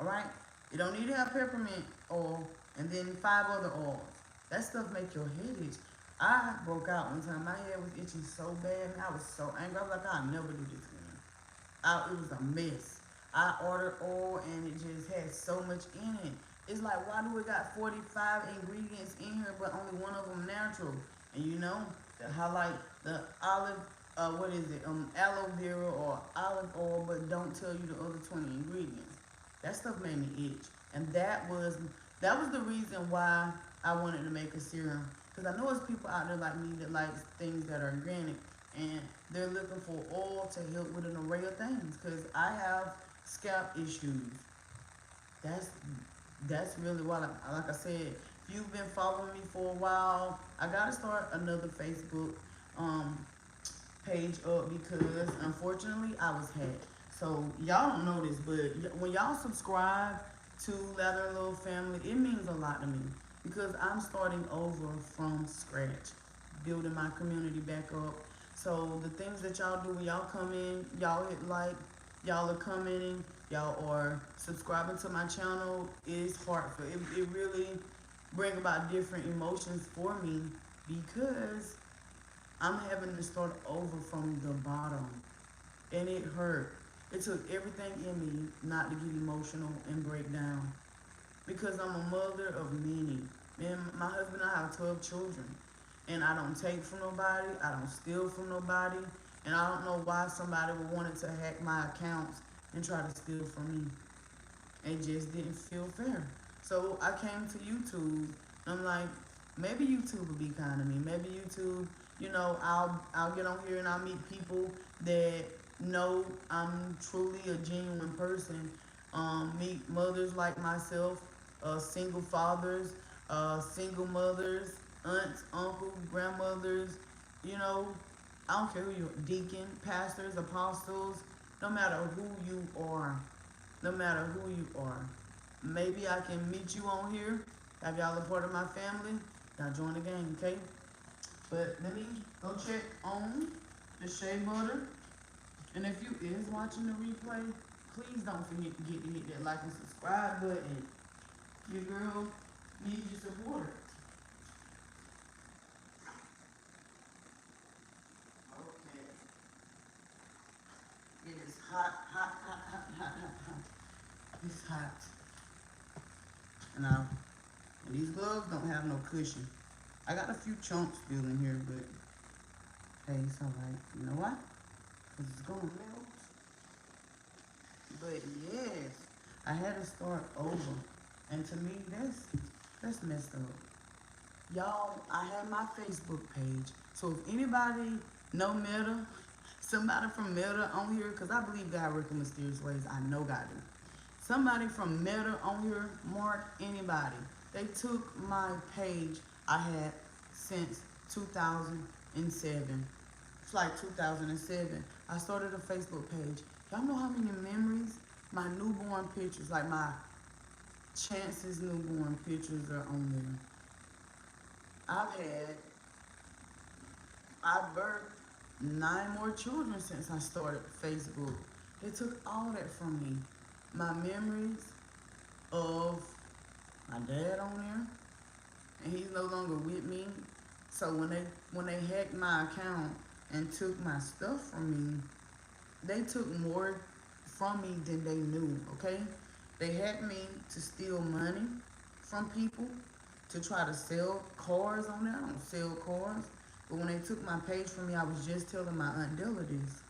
oil, alright? You don't need to have peppermint oil and then 5 other oils. That stuff make your head itch. I broke out one time. My head was itching so bad, and I was so angry. I was like, I'll never do this again. It was a mess. I ordered oil, and it just had so much in it. It's like, why do we got 45 ingredients in here, but only one of them natural? And the highlight, the olive, aloe vera or olive oil, but don't tell you the other 20 ingredients. That stuff made me itch. And that was the reason why I wanted to make a serum. Because I know there's people out there like me that like things that are organic. And they're looking for oil to help with an array of things. Because I have scalp issues. That's that's really what like I said, if you've been following me for a while, I gotta start another Facebook um page up because unfortunately I was hacked. So y'all don't know this, but when y'all subscribe to Lather In Love Family, it means a lot to me because I'm starting over from scratch, building my community back up. So the things that y'all do when y'all come in, y'all hit like, y'all are commenting, y'all are subscribing to my channel is heartfelt. It really bring about different emotions for me because I'm having to start over from the bottom. And it hurt. It took everything in me not to get emotional and break down. Because I'm a mother of many. And my husband and I have 12 children. And I don't take from nobody. I don't steal from nobody. And I don't know why somebody would want to hack my accounts and try to steal from me. It just didn't feel fair. So I came to YouTube. I'm like, maybe YouTube will be kind to me. Maybe YouTube, I'll get on here and I'll meet people that know I'm truly a genuine person. Meet mothers like myself, single fathers, single mothers, aunts, uncles, grandmothers. You know, I don't care who you are, deacon, pastors, apostles. No matter who you are, no matter who you are. Maybe I can meet you on here, have y'all a part of my family, y'all join the gang, okay? But let me go check on the shea butter. And if you is watching the replay, please don't forget to hit that like and subscribe button. Your girl needs your support. Okay. It is hot, hot, hot, hot, hot, hot, hot. It's hot. And these gloves don't have no cushion. I got a few chunks still in here, but hey, it's alright. You know why? Because it's gonna melt. But yes, I had to start over. And to me, that's messed up. Y'all, I have my Facebook page. So if anybody know Meta, somebody from Meta on here, because I believe God works in mysterious ways. I know God do. Somebody from Meta on here, mark anybody. They took my page I had since 2007. It's like 2007. I started a Facebook page. Y'all know how many memories my newborn pictures, like my Chance's newborn pictures are on there. I've birthed 9 more children since I started Facebook. They took all that from me. My memories of my dad on there, and he's no longer with me. So when they hacked my account and took my stuff from me, they took more from me than they knew, okay? They hacked me to steal money from people, to try to sell cars on there. I don't sell cars. But when they took my page from me, I was just telling my Aunt Dilla this.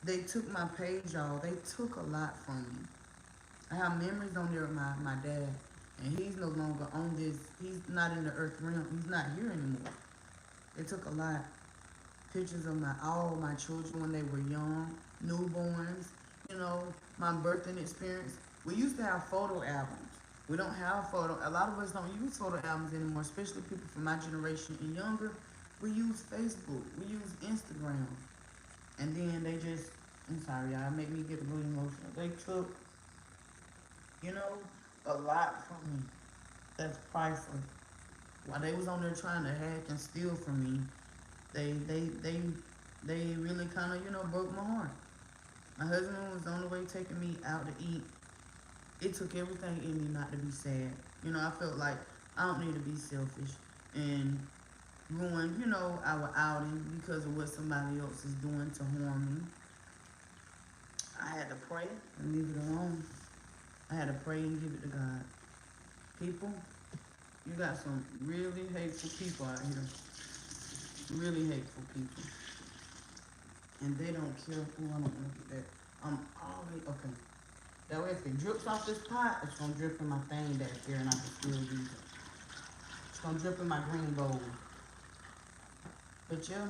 They took my page, y'all. They took a lot from me. I have memories on there of my dad. And he's no longer on this. He's not in the earth realm. He's not here anymore. They took a lot. Pictures of all my children when they were young, newborns, my birthing experience. We used to have photo albums. We don't have a lot of us don't use photo albums anymore, especially people from my generation and younger. We use Facebook, we use Instagram. And then they just, I'm sorry y'all, make me get a little emotional. They took, a lot from me. That's priceless. While they was on there trying to hack and steal from me, they really kind of, broke my heart. My husband was on the way taking me out to eat. It took everything in me not to be sad. I felt like I don't need to be selfish and ruin, our outing because of what somebody else is doing to harm me. I had to pray and leave it alone. I had to pray and give it to God. People, you got some really hateful people out here. Really hateful people. And they don't care. Oh, I don't look at that. I'm always, okay. That way if it drips off this pot, it's gonna drip in my thing back there and I can still use it. gonna drip in my green bowl. But yeah,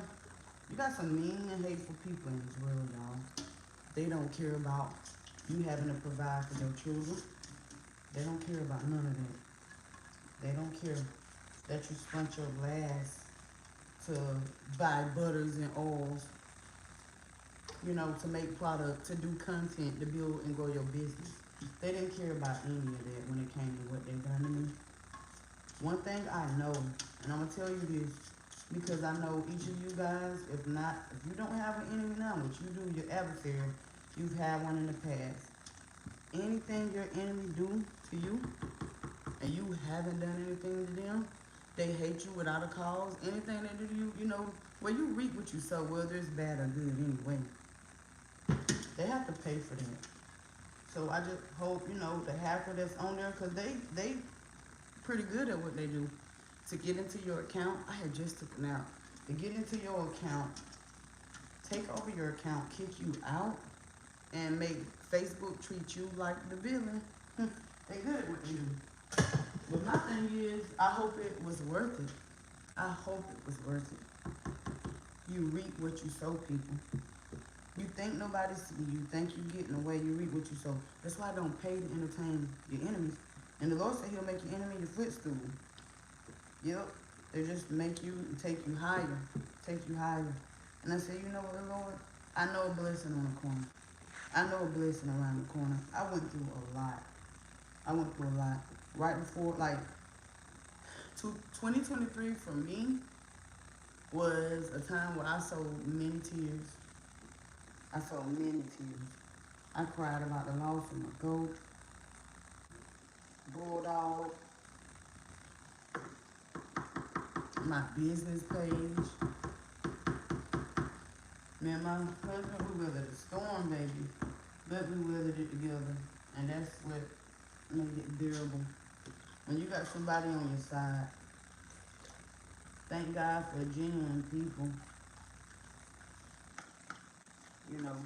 you got some mean and hateful people in this world, y'all. They don't care about you having to provide for your children. They don't care about none of that. They don't care that you spent your last to buy butters and oils, you know, to make product, to do content, to build and grow your business. They didn't care about any of that when it came to what they done to me. One thing I know, and I'm gonna tell you this, because I know each of you guys, if you don't have an enemy now, which you do, your adversary, you've had one in the past. Anything your enemy do to you, and you haven't done anything to them, they hate you without a cause. Anything they do to you, you know, well, you reap what you sow, whether it's bad or good anyway. They have to pay for that. So I just hope, you know, the hacker that's on there, because they pretty good at what they do. To get into your account, I had just took it out. To get into your account, take over your account, kick you out, and make Facebook treat you like the villain. They good at what they do. But my thing is, I hope it was worth it. I hope it was worth it. You reap what you sow, people. You think nobody see you, think you getting away, you reap what you sow. That's why I don't pay to entertain your enemies. And the Lord said he'll make your enemy your footstool. Yep. They just make you, take you higher. Take you higher. And I said, you know what, Lord? I know a blessing on the corner. I know a blessing around the corner. I went through a lot. Right before, like, 2023 for me was a time where I sold many tears. I sold many tears. I cried about the loss of my goat, bulldog, my business page. Man, my husband, we weathered the storm, baby. But we weathered it together. And that's what made it bearable. When you got somebody on your side, thank God for genuine people. You know,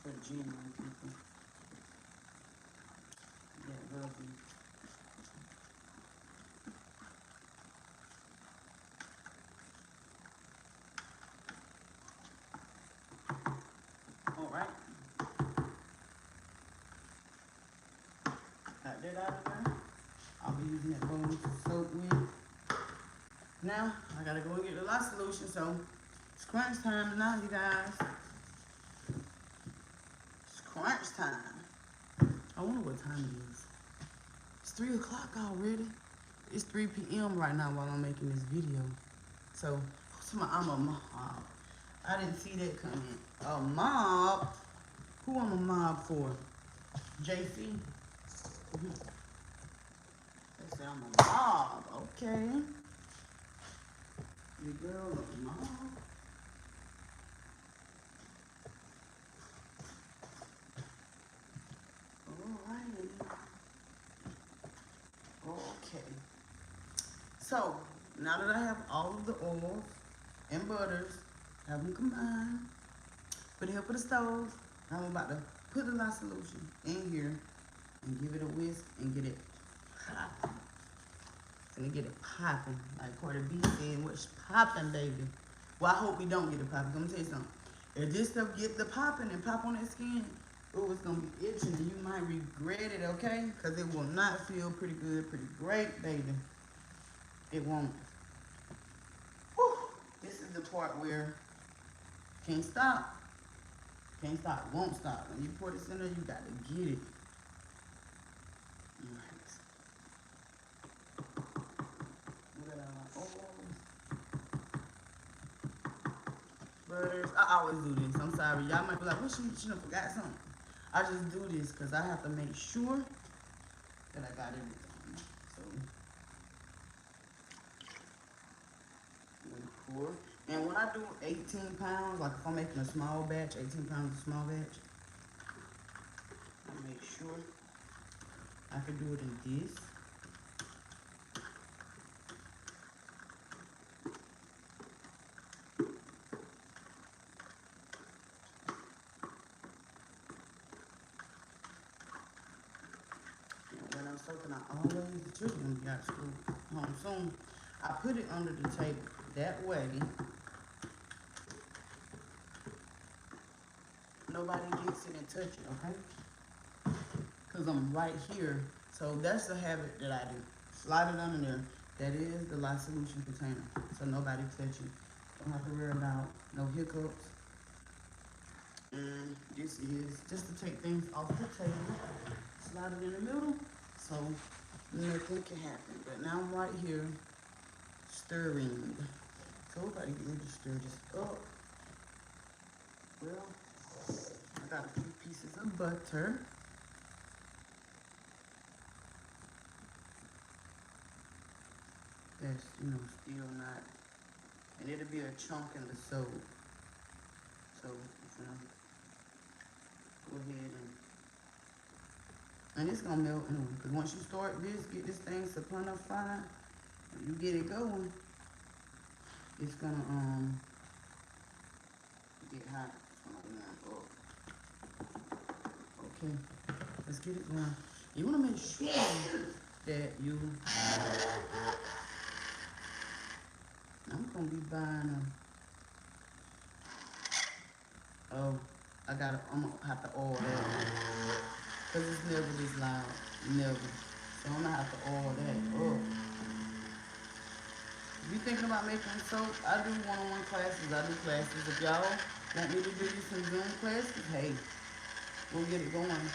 for genuine people that love you. All right. Got that out of there. I'll be using that bowl to soak with. Now, I gotta go and get the lot solution, so it's crunch time now, you guys. It's crunch time. I wonder what time it is. It's 3 o'clock already. It's 3 p.m. right now while I'm making this video. So, I'm a mob. I didn't see that coming. A mob? Who I'm a mob for? JC? They say I'm a mob. Okay. Your girl a mob. Alrighty. Okay. So, now that I have all of the oils and butters, have them combined, with the help of the stove, I'm about to put the lot solution in here and give it a whisk and get it popping. Gonna get it popping, like Cardi B said, what's popping, baby? Well, I hope we don't get it popping. Let me tell you something. If this stuff get the popping and pop on that skin, oh, it's gonna be itching and you might regret it, okay? Because it will not feel pretty good, pretty great, baby. It won't. Whew. This is the part where can't stop. Can't stop, won't stop. When you pour this in there, you got to get it. All right. Look at my oils. Butters. I always do this. I'm sorry. Y'all might be like, well, she done forgot something. I just do this because I have to make sure that I got everything. So, I'm going to pour. And when I do 18 pounds, like if I'm making a small batch, 18 pounds of small batch, I make sure I can do it in this. And when I'm soaking, I always, the children when you got school home soon. I put it under the table. That way, nobody gets it and touch it, okay? Because I'm right here. So that's the habit that I do. Slide it under there. That is the lye solution container. So nobody touch it. Don't have to worry about no hiccups. And this is just to take things off the table. Slide it in the middle. So nothing can happen. But now I'm right here stirring. So if I get ready to stir this up, well, I got a few pieces of butter. That's, still not, and it'll be a chunk in the soap. So, go ahead and it's gonna melt anyway. Because once you start this, get this thing saponified, you get it going, it's gonna get hot. It's gonna warm up. Okay, let's get it going. You wanna make sure that you, I'm gonna be buying oh, I'm gonna have to oil that. Because it's never this loud, never. So I'm gonna have to oil that up. If you're thinking about making soap, I do one-on-one classes, I do classes. If y'all want me to do you some Zoom classes, hey, we'll get it going.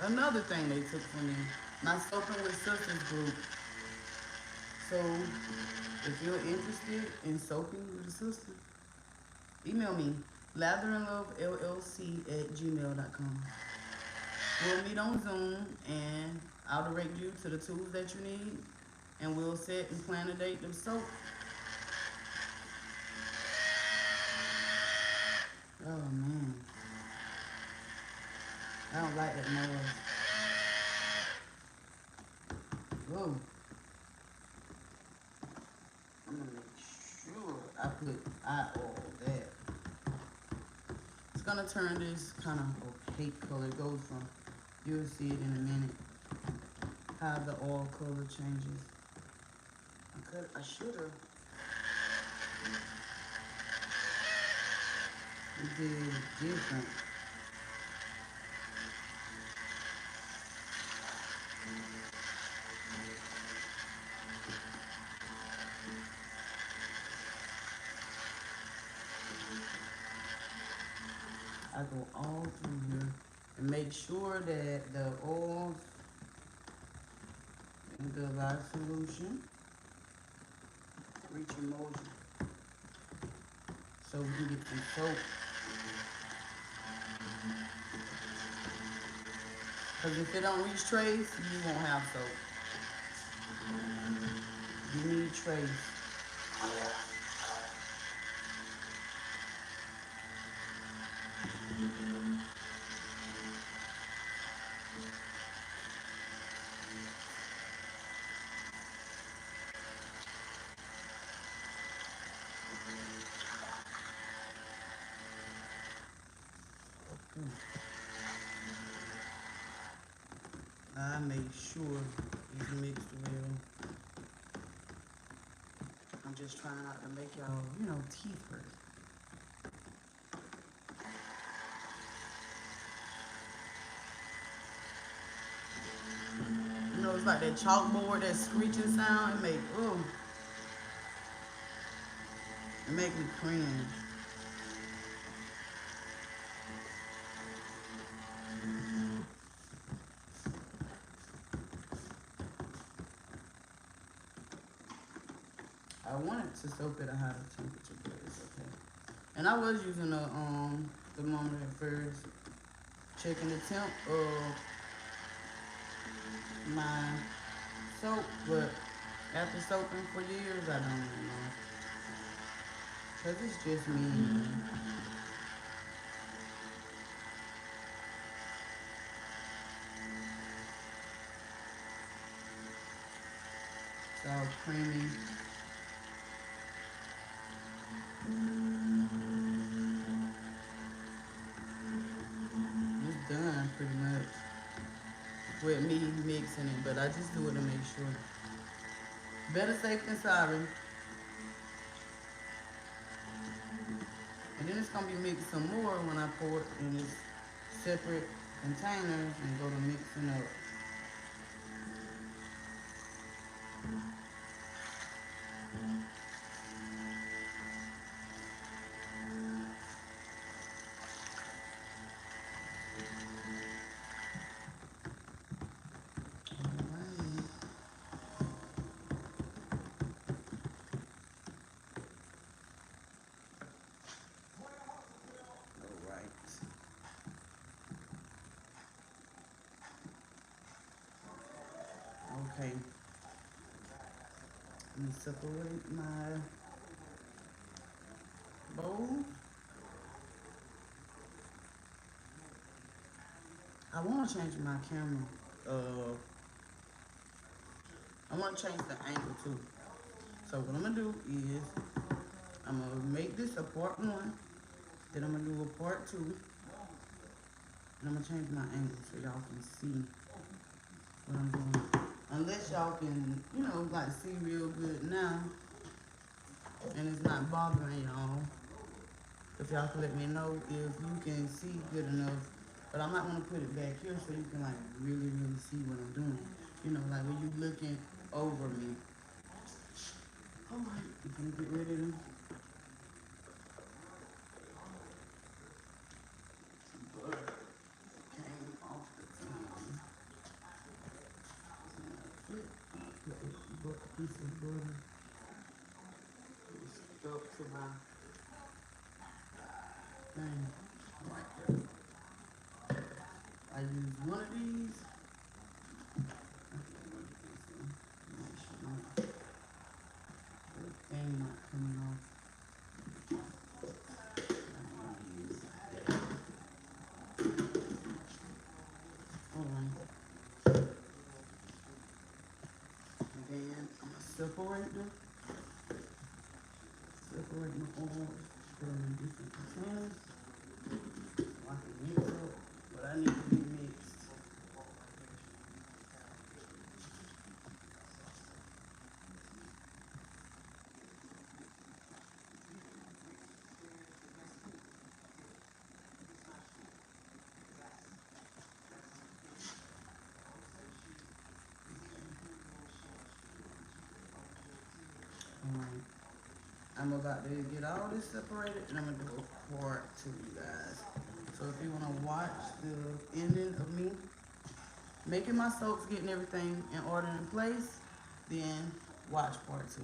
Another thing they took from me, my Soaping with Sisters group. So if you're interested in soaping with a sister, email me, latherinlovellc@gmail.com. We'll meet on Zoom and I'll direct you to the tools that you need and we'll set and plan a date to soap. Oh man. I don't like that noise. Whoa. I'm gonna make sure I oil that. It's gonna turn this kind of opaque color. It goes from, you'll see it in a minute, how the oil color changes. I should have. We did it different. I go all through here and make sure that the oils and the lye solution reach emulsion so we can get some soap. Because if it don't reach trace, you won't have soap. You need trace. I make sure it's mixed well. I'm just trying not to make y'all, teeth hurt. It's like that chalkboard, that screeching sound. It make me cringe. I wanted to soap at a higher temperature, but it's okay. And I was using a thermometer at first, checking the temp of my soap, but after soaping for years, I don't even know. Cause it's just me. It's all creamy. It's done pretty much. with me mixing it, but I just do it to make sure. Better safe than sorry. And then it's gonna be mixed some more when I pour it in this separate containers and go to mixing up. Alright. Alright. Okay. Let me separate my bowl. I wanna change my camera. Uh I wanna change the angle too. So what I'm gonna do is I'm gonna make this a part one, then I'm gonna do a part two, and I'm gonna change my angle so y'all can see what I'm doing. Unless y'all can, like see real good now, and it's not bothering y'all. If y'all can let me know if you can see good enough. But I might want to put it back here so you can like really, really see what I'm doing. Like when you looking over me. Alright, you can get rid of them. Butter came off the tongue. Put a piece of butter. Stuck to my thing right there. I use one of these. Make sure my thing not coming off. Alright. And then I'm gonna separate them. Separate my oils. Put them in different containers. So I can mix up what I need to be mixed. Alright. I'm about to get all this separated and I'm gonna do a part two, you guys. So if you wanna watch the ending of me making my soaps, getting everything in order in place, then watch part two.